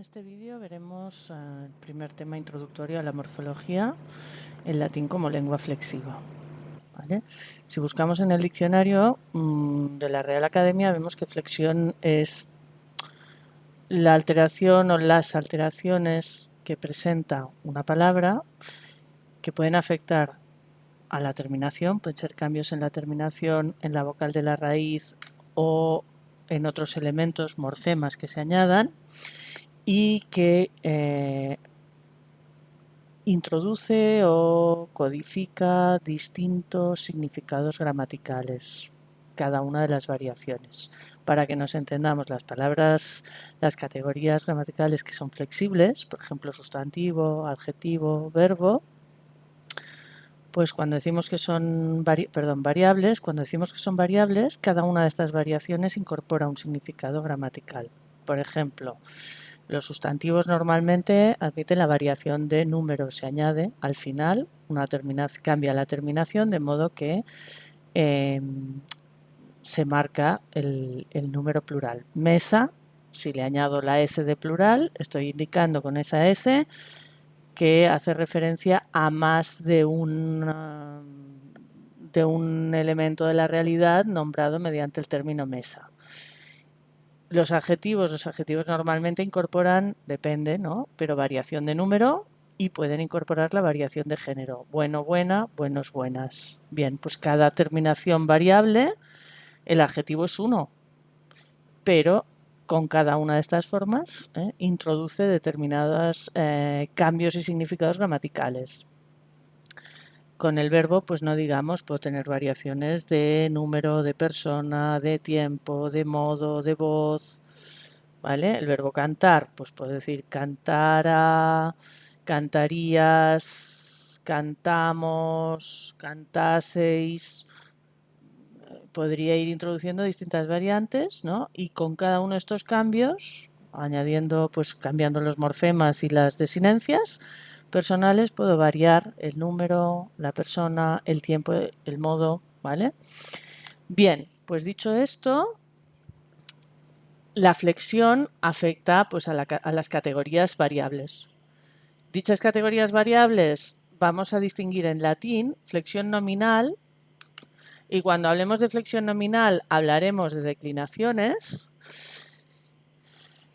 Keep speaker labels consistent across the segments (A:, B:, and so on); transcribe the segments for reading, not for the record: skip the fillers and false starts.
A: este vídeo veremos el primer tema introductorio a la morfología, el latín como lengua flexiva. ¿Vale? Si buscamos en el diccionario de la Real Academia, vemos que flexión es la alteración o las alteraciones que presenta una palabra que pueden afectar a la terminación, pueden ser cambios en la terminación, en la vocal de la raíz o en otros elementos, morfemas que se añadan, y que introduce o codifica distintos significados gramaticales, cada una de las variaciones. Para que nos entendamos, las palabras, las categorías gramaticales que son flexibles, por ejemplo, sustantivo, adjetivo, verbo, pues cuando decimos que son variables, cuando decimos que son variables, cada una de estas variaciones incorpora un significado gramatical. Por ejemplo, los sustantivos normalmente admiten la variación de número, se añade al final, cambia la terminación de modo que se marca el número plural. Mesa, si le añado la S de plural, estoy indicando con esa S que hace referencia a más de un elemento de la realidad nombrado mediante el término mesa. Los adjetivos normalmente incorporan, depende, ¿no? Pero variación de número y pueden incorporar la variación de género. Bueno, buena, buenos, buenas. Bien, pues cada terminación variable, el adjetivo es uno, pero con cada una de estas formas introduce determinados cambios y significados gramaticales. Con el verbo, pues no digamos, puedo tener variaciones de número, de persona, de tiempo, de modo, de voz, ¿vale? El verbo cantar, pues puedo decir cantara, cantarías, cantamos, cantaseis. Podría ir introduciendo distintas variantes, ¿no? Y con cada uno de estos cambios, añadiendo, pues cambiando los morfemas y las desinencias personales, puedo variar el número, la persona, el tiempo, el modo, ¿vale? Bien, pues dicho esto, la flexión afecta pues, a las categorías variables. Dichas categorías variables vamos a distinguir en latín flexión nominal, y cuando hablemos de flexión nominal hablaremos de declinaciones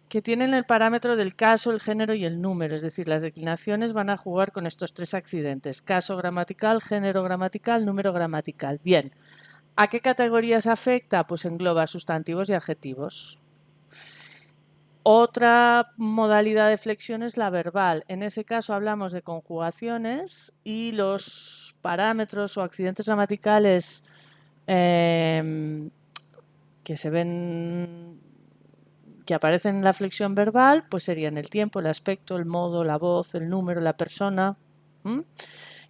A: que tienen el parámetro del caso, el género y el número. Es decir, las declinaciones van a jugar con estos tres accidentes: caso gramatical, género gramatical, número gramatical. Bien, ¿a qué categorías afecta? Pues engloba sustantivos y adjetivos. Otra modalidad de flexión es la verbal. En ese caso hablamos de conjugaciones y los parámetros o accidentes gramaticales que se ven, que aparecen en la flexión verbal, pues serían el tiempo, el aspecto, el modo, la voz, el número, la persona.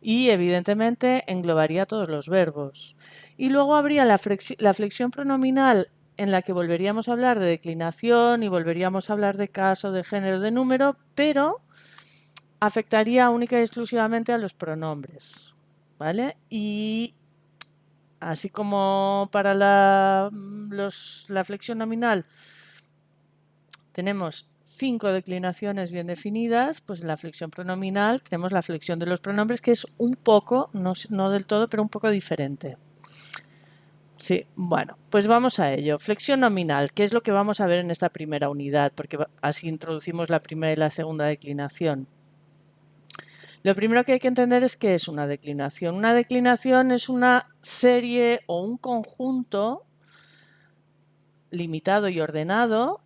A: Y evidentemente englobaría todos los verbos. Y luego habría la flexión pronominal, en la que volveríamos a hablar de declinación y volveríamos a hablar de caso, de género, de número, pero afectaría única y exclusivamente a los pronombres, ¿vale? Y así como para la flexión nominal tenemos 5 declinaciones bien definidas, pues en la flexión pronominal tenemos la flexión de los pronombres, que es un poco, no del todo, pero un poco diferente. Sí, bueno, pues vamos a ello. Flexión nominal, ¿qué es lo que vamos a ver en esta primera unidad? Porque así introducimos la primera y la segunda declinación. Lo primero que hay que entender es qué es una declinación. Una declinación es una serie o un conjunto limitado y ordenado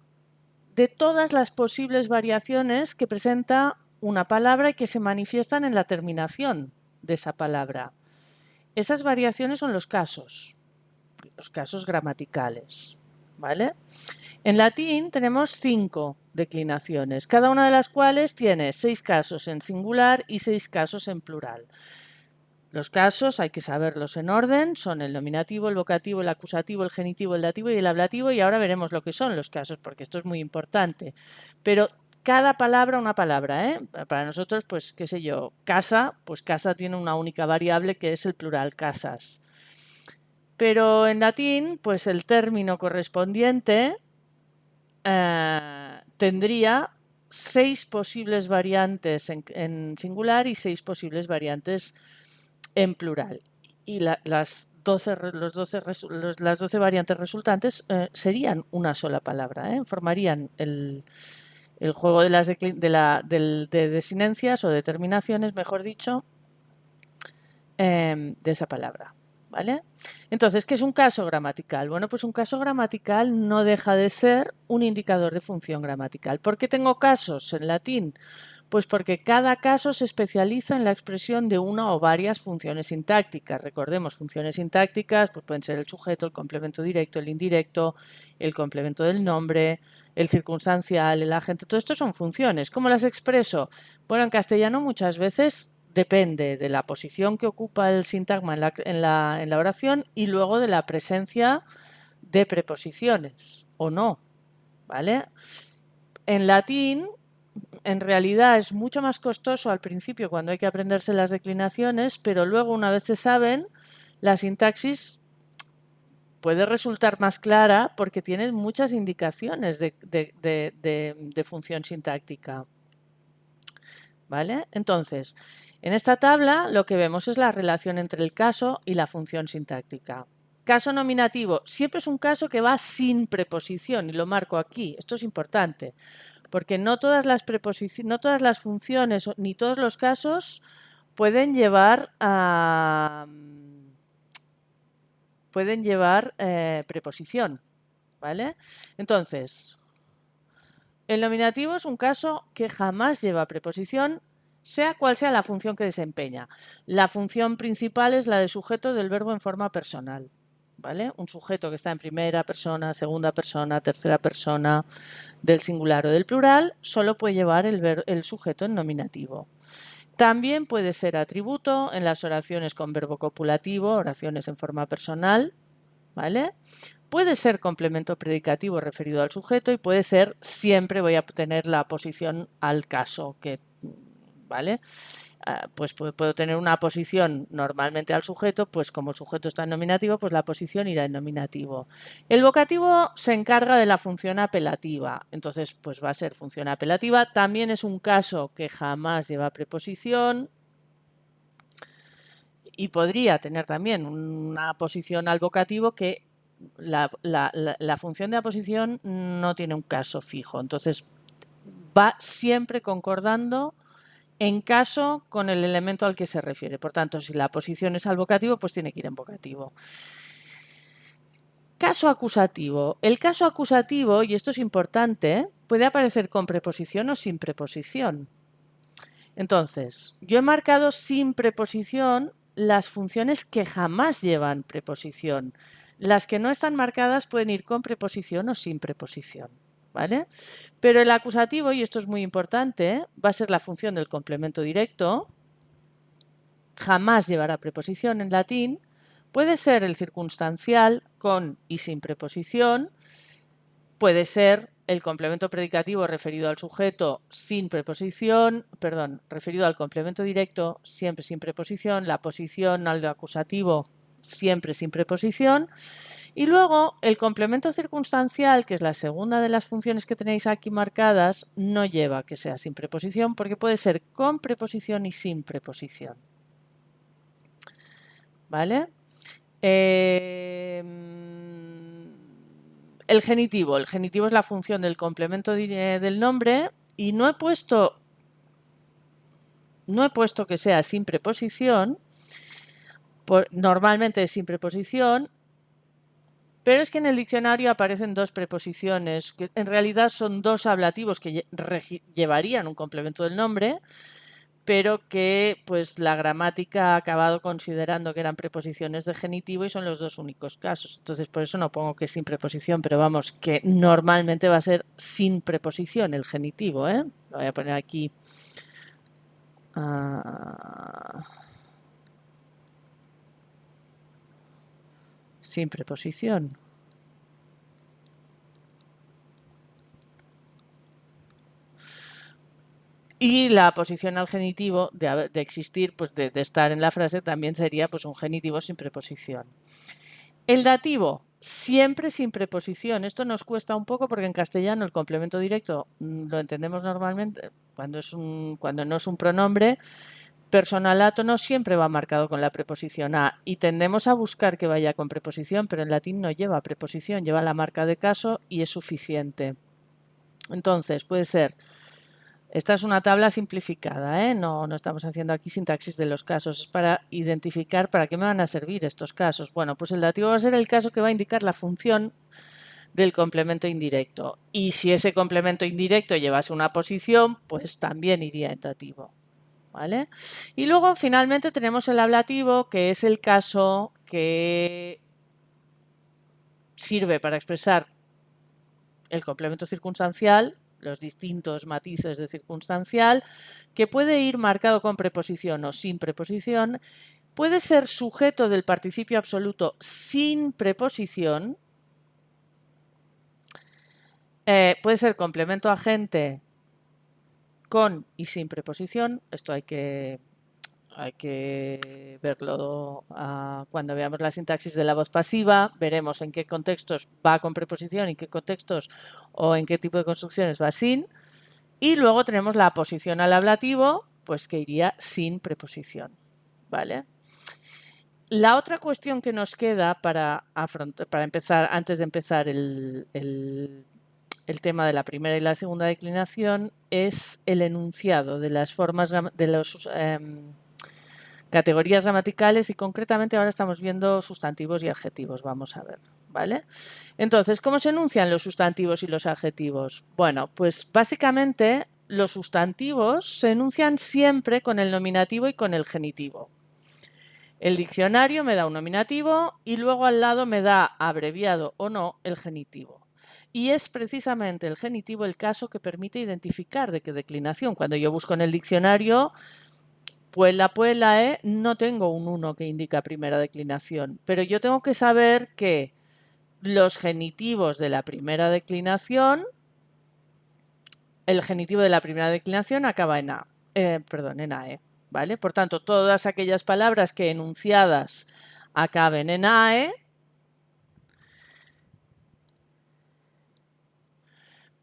A: de todas las posibles variaciones que presenta una palabra y que se manifiestan en la terminación de esa palabra. Esas variaciones son los casos gramaticales, ¿vale? En latín tenemos 5 declinaciones, cada una de las cuales tiene 6 casos en singular y 6 casos en plural. Los casos hay que saberlos en orden, son el nominativo, el vocativo, el acusativo, el genitivo, el dativo y el ablativo, y ahora veremos lo que son los casos, porque esto es muy importante. Pero cada palabra, una palabra, ¿eh? Para nosotros, pues, qué sé yo, casa, pues casa tiene una única variable que es el plural, casas. Pero en latín, pues el término correspondiente tendría 6 posibles variantes en singular y 6 posibles variantes en plural. Y las 12 variantes resultantes serían una sola palabra, formarían el juego de desinencias o determinaciones, mejor dicho, de esa palabra. ¿Vale? Entonces, ¿qué es un caso gramatical? Bueno, pues un caso gramatical no deja de ser un indicador de función gramatical. ¿Por qué tengo casos en latín? Pues porque cada caso se especializa en la expresión de una o varias funciones sintácticas. Recordemos, funciones sintácticas pues pueden ser el sujeto, el complemento directo, el indirecto, el complemento del nombre, el circunstancial, el agente. Todo esto son funciones. ¿Cómo las expreso? Bueno, en castellano muchas veces depende de la posición que ocupa el sintagma en la oración y luego de la presencia de preposiciones o no. ¿Vale? En latín, en realidad es mucho más costoso al principio cuando hay que aprenderse las declinaciones, pero luego una vez se saben, la sintaxis puede resultar más clara porque tienen muchas indicaciones de función sintáctica. ¿Vale? Entonces, en esta tabla lo que vemos es la relación entre el caso y la función sintáctica. Caso nominativo siempre es un caso que va sin preposición y lo marco aquí. Esto es importante porque no todas las funciones ni todos los casos pueden llevar preposición, ¿vale? Entonces, el nominativo es un caso que jamás lleva preposición, sea cual sea la función que desempeña. La función principal es la de sujeto del verbo en forma personal, ¿vale? Un sujeto que está en primera persona, segunda persona, tercera persona, del singular o del plural, solo puede llevar el sujeto en nominativo. También puede ser atributo en las oraciones con verbo copulativo, oraciones en forma personal, ¿vale? Puede ser complemento predicativo referido al sujeto y puede ser, siempre voy a tener la posición al caso, ¿vale? Pues puedo tener una posición normalmente al sujeto, pues como el sujeto está en nominativo, pues la posición irá en nominativo. El vocativo se encarga de la función apelativa, entonces pues va a ser función apelativa. También es un caso que jamás lleva preposición y podría tener también una posición al vocativo que la función de aposición no tiene un caso fijo, entonces va siempre concordando en caso con el elemento al que se refiere. Por tanto, si la posición es al vocativo, pues tiene que ir en vocativo. Caso acusativo. El caso acusativo, y esto es importante, puede aparecer con preposición o sin preposición. Entonces, yo he marcado sin preposición las funciones que jamás llevan preposición. Las que no están marcadas pueden ir con preposición o sin preposición, ¿vale? Pero el acusativo, y esto es muy importante, va a ser la función del complemento directo, jamás llevará preposición en latín, puede ser el circunstancial con y sin preposición, puede ser el complemento predicativo referido al sujeto sin preposición, perdón, referido al complemento directo siempre sin preposición, la posición al acusativo siempre sin preposición. Y luego el complemento circunstancial, que es la segunda de las funciones que tenéis aquí marcadas, no lleva que sea sin preposición porque puede ser con preposición y sin preposición. ¿Vale? El genitivo. El genitivo es la función del complemento del nombre y no he puesto que sea sin preposición, normalmente es sin preposición, pero es que en el diccionario aparecen dos preposiciones, que en realidad son dos ablativos que llevarían un complemento del nombre, pero que pues la gramática ha acabado considerando que eran preposiciones de genitivo y son los dos únicos casos. Entonces, por eso no pongo que es sin preposición, pero vamos, que normalmente va a ser sin preposición el genitivo, ¿eh? Lo voy a poner aquí. Sin preposición. Y la posición al genitivo de existir, pues de estar en la frase, también sería pues un genitivo sin preposición. El dativo siempre sin preposición. Esto nos cuesta un poco porque en castellano el complemento directo lo entendemos normalmente cuando no es un pronombre personal átono, siempre va marcado con la preposición a y tendemos a buscar que vaya con preposición, pero en latín no lleva preposición, lleva la marca de caso y es suficiente. Entonces, puede ser, esta es una tabla simplificada, ¿eh? No estamos haciendo aquí sintaxis de los casos, es para identificar para qué me van a servir estos casos. Bueno, pues el dativo va a ser el caso que va a indicar la función del complemento indirecto. Y si ese complemento indirecto llevase una posición, pues también iría en dativo. ¿Vale? Y luego finalmente tenemos el ablativo, que es el caso que sirve para expresar el complemento circunstancial, los distintos matices de circunstancial, que puede ir marcado con preposición o sin preposición, puede ser sujeto del participio absoluto sin preposición, puede ser complemento agente con y sin preposición, esto hay que verlo cuando veamos la sintaxis de la voz pasiva, veremos en qué contextos va con preposición, en qué contextos o en qué tipo de construcciones va sin. Y luego tenemos la posición al ablativo, pues que iría sin preposición. ¿Vale? La otra cuestión que nos queda para empezar, antes de empezar el tema de la primera y la segunda declinación, es el enunciado de las formas de los categorías gramaticales y concretamente ahora estamos viendo sustantivos y adjetivos, vamos a ver, ¿vale? Entonces, ¿cómo se enuncian los sustantivos y los adjetivos? Bueno, pues básicamente los sustantivos se enuncian siempre con el nominativo y con el genitivo. El diccionario me da un nominativo y luego al lado me da, abreviado o no, el genitivo. Y es precisamente el genitivo el caso que permite identificar de qué declinación. Cuando yo busco en el diccionario puela, no tengo un 1 que indica primera declinación, pero yo tengo que saber que los genitivos de la primera declinación, el genitivo de la primera declinación acaba en en AE, ¿vale? Por tanto, todas aquellas palabras que enunciadas acaben en AE,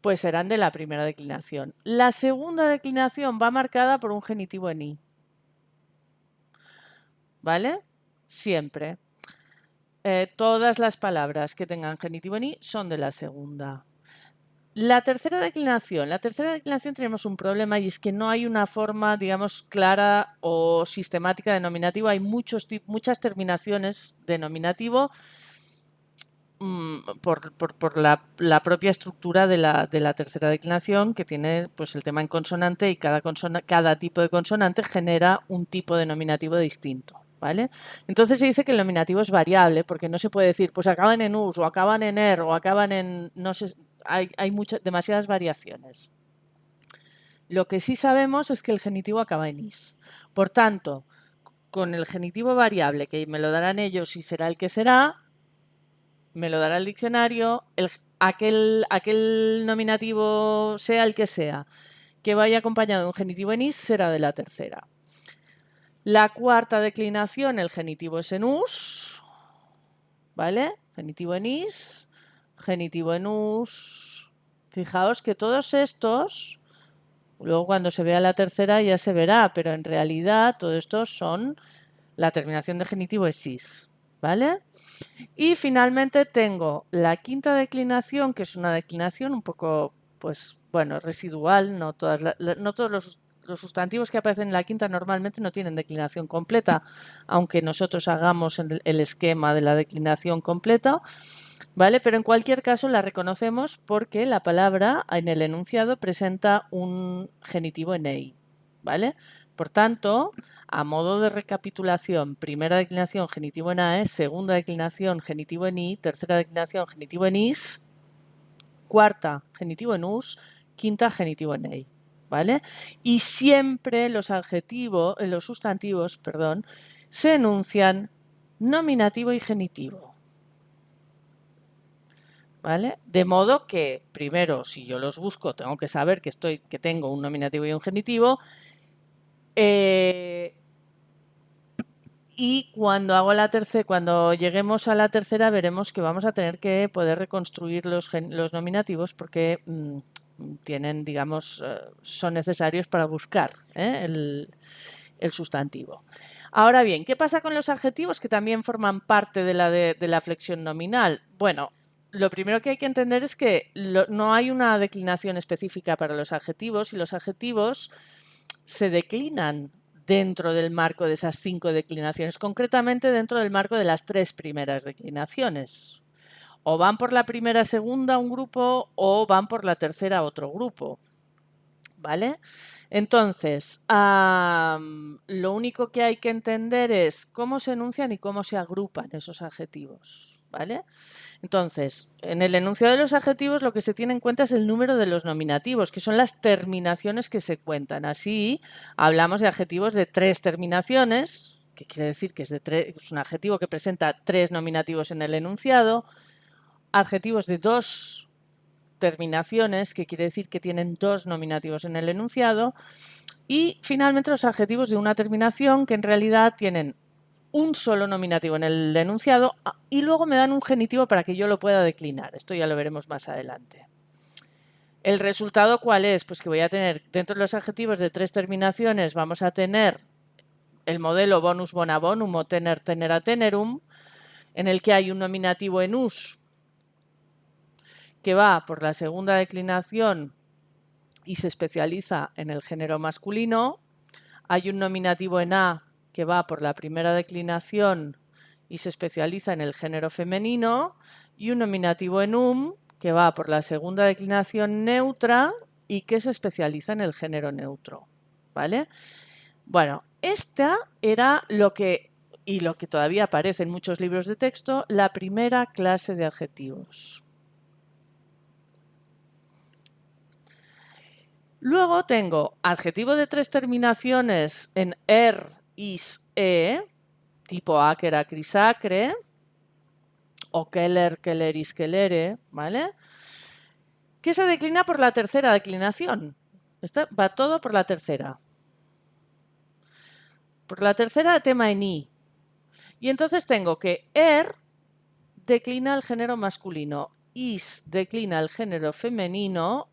A: pues serán de la primera declinación. La segunda declinación va marcada por un genitivo en I, ¿vale? Siempre. Todas las palabras que tengan genitivo en I son de la segunda. La tercera declinación tenemos un problema y es que no hay una forma, digamos, clara o sistemática de nominativo. Hay muchas terminaciones de nominativo por la propia estructura de la tercera declinación, que tiene pues el tema en consonante y cada tipo de consonante genera un tipo de nominativo distinto. ¿Vale? Entonces se dice que el nominativo es variable porque no se puede decir pues acaban en us o acaban en er o acaban en no sé, hay demasiadas variaciones. Lo que sí sabemos es que el genitivo acaba en is. Por tanto, con el genitivo variable, que me lo darán ellos y será el que será, me lo dará el diccionario, aquel nominativo, sea el que sea, que vaya acompañado de un genitivo en is, será de la tercera. La cuarta declinación, el genitivo es en us, ¿vale? Genitivo en is, genitivo en us. Fijaos que todos estos, luego cuando se vea la tercera ya se verá, pero en realidad todos estos son, la terminación de genitivo es is, ¿vale? Y finalmente tengo la quinta declinación, que es una declinación un poco, pues, bueno, residual. No todos los sustantivos que aparecen en la quinta normalmente no tienen declinación completa, aunque nosotros hagamos el esquema de la declinación completa, ¿vale? Pero en cualquier caso la reconocemos porque la palabra en el enunciado presenta un genitivo en ei, ¿vale? Por tanto, a modo de recapitulación, primera declinación genitivo en AE, segunda declinación genitivo en I, tercera declinación genitivo en IS, cuarta genitivo en US, quinta genitivo en EI, ¿vale? Y siempre los sustantivos, se enuncian nominativo y genitivo, ¿vale? De modo que, primero, si yo los busco, tengo que saber que tengo un nominativo y un genitivo. Y cuando lleguemos a la tercera veremos que vamos a tener que poder reconstruir los nominativos porque tienen, digamos, son necesarios para buscar el sustantivo. Ahora bien, ¿qué pasa con los adjetivos que también forman parte de la flexión nominal? Bueno, lo primero que hay que entender es que no hay una declinación específica para los adjetivos y los adjetivos se declinan dentro del marco de esas 5 declinaciones, concretamente dentro del marco de las 3 primeras declinaciones. O van por la primera, segunda un grupo o van por la tercera otro grupo. ¿Vale? Entonces, lo único que hay que entender es cómo se enuncian y cómo se agrupan esos adjetivos. ¿Vale? Entonces, en el enunciado de los adjetivos lo que se tiene en cuenta es el número de los nominativos, que son las terminaciones que se cuentan. Así, hablamos de adjetivos de 3 terminaciones, que quiere decir que es un adjetivo que presenta 3 nominativos en el enunciado, adjetivos de 2 terminaciones, que quiere decir que tienen 2 nominativos en el enunciado, y finalmente los adjetivos de una terminación que en realidad tienen un solo nominativo en el enunciado y luego me dan un genitivo para que yo lo pueda declinar. Esto ya lo veremos más adelante. ¿El resultado cuál es? Pues que voy a tener dentro de los adjetivos de 3 terminaciones vamos a tener el modelo bonus bona bonum o tener tenera tenerum, en el que hay un nominativo en us que va por la segunda declinación y se especializa en el género masculino. Hay un nominativo en a que va por la primera declinación y se especializa en el género femenino, y un nominativo en que va por la segunda declinación neutra y que se especializa en el género neutro. ¿Vale? Bueno, esta era lo que todavía aparece en muchos libros de texto, la primera clase de adjetivos. Luego tengo adjetivo de 3 terminaciones en er, is, e, tipo acre, acris, acre, o keller, kelleris, kellere, ¿vale? Que se declina por la tercera declinación. Va todo por la tercera. Por la tercera de tema en i. Y entonces tengo que er declina el género masculino, is declina el género femenino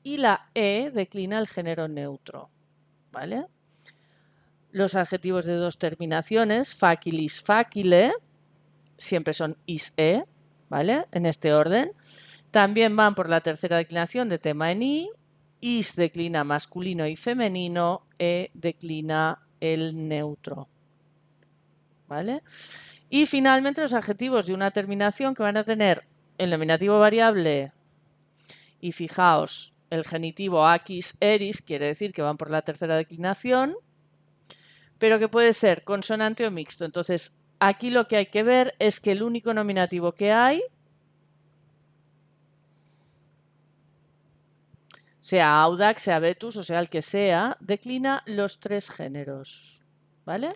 A: y la e declina el género neutro. ¿Vale? Los adjetivos de 2 terminaciones, facilis, facile, siempre son is-e, ¿vale? En este orden. También van por la tercera declinación de tema en i, is declina masculino y femenino, e declina el neutro, ¿vale? Y finalmente los adjetivos de una terminación que van a tener el nominativo variable y fijaos, el genitivo aquis, eris, quiere decir que van por la tercera declinación, pero que puede ser consonante o mixto. Entonces, aquí lo que hay que ver es que el único nominativo que hay, sea audax, sea vetus o sea el que sea, declina los 3 géneros. ¿Vale?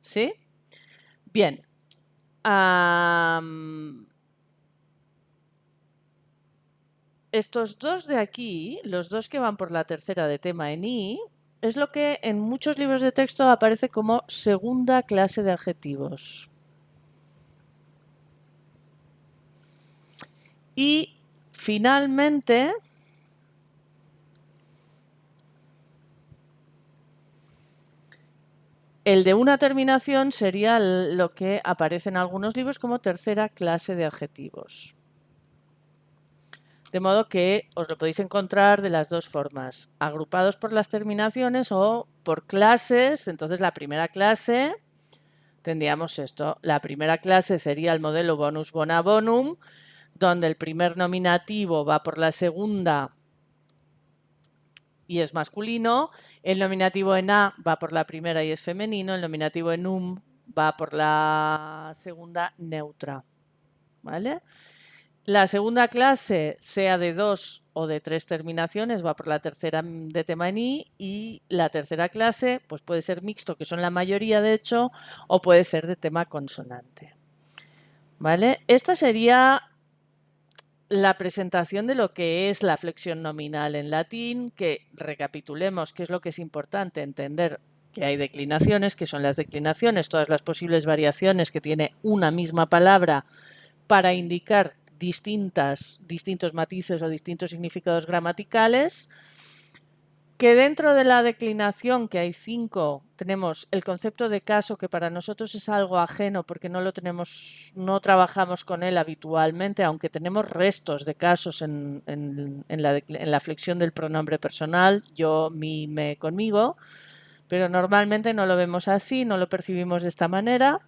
A: ¿Sí? Bien. Estos dos de aquí, los dos que van por la tercera de tema en i, es lo que en muchos libros de texto aparece como segunda clase de adjetivos. Y finalmente, el de una terminación sería lo que aparece en algunos libros como tercera clase de adjetivos. De modo que os lo podéis encontrar de las dos formas, agrupados por las terminaciones o por clases. Entonces la primera clase tendríamos esto. La primera clase sería el modelo bonus bona bonum, donde el primer nominativo va por la segunda y es masculino, el nominativo en a va por la primera y es femenino, el nominativo en va por la segunda neutra. ¿Vale? La segunda clase, sea de 2 o de 3 terminaciones, va por la tercera de tema en i, y la tercera clase pues puede ser mixto, que son la mayoría de hecho, o puede ser de tema consonante. ¿Vale? Esta sería la presentación de lo que es la flexión nominal en latín, que recapitulemos qué es lo que es importante entender que hay declinaciones, que son las declinaciones, todas las posibles variaciones que tiene una misma palabra para indicar distintos matices o distintos significados gramaticales, que dentro de la declinación, que hay 5, tenemos el concepto de caso, que para nosotros es algo ajeno porque no trabajamos con él habitualmente, aunque tenemos restos de casos en la flexión del pronombre personal, yo, mi, me, conmigo, pero normalmente no lo vemos así, no lo percibimos de esta manera.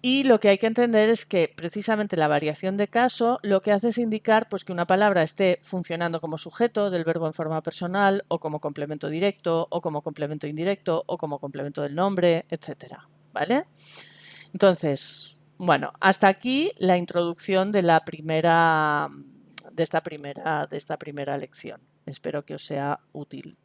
A: Y lo que hay que entender es que precisamente la variación de caso lo que hace es indicar pues, que una palabra esté funcionando como sujeto del verbo en forma personal, o como complemento directo, o como complemento indirecto, o como complemento del nombre, etcétera, ¿vale? Entonces, bueno, hasta aquí la introducción de esta primera lección. Espero que os sea útil.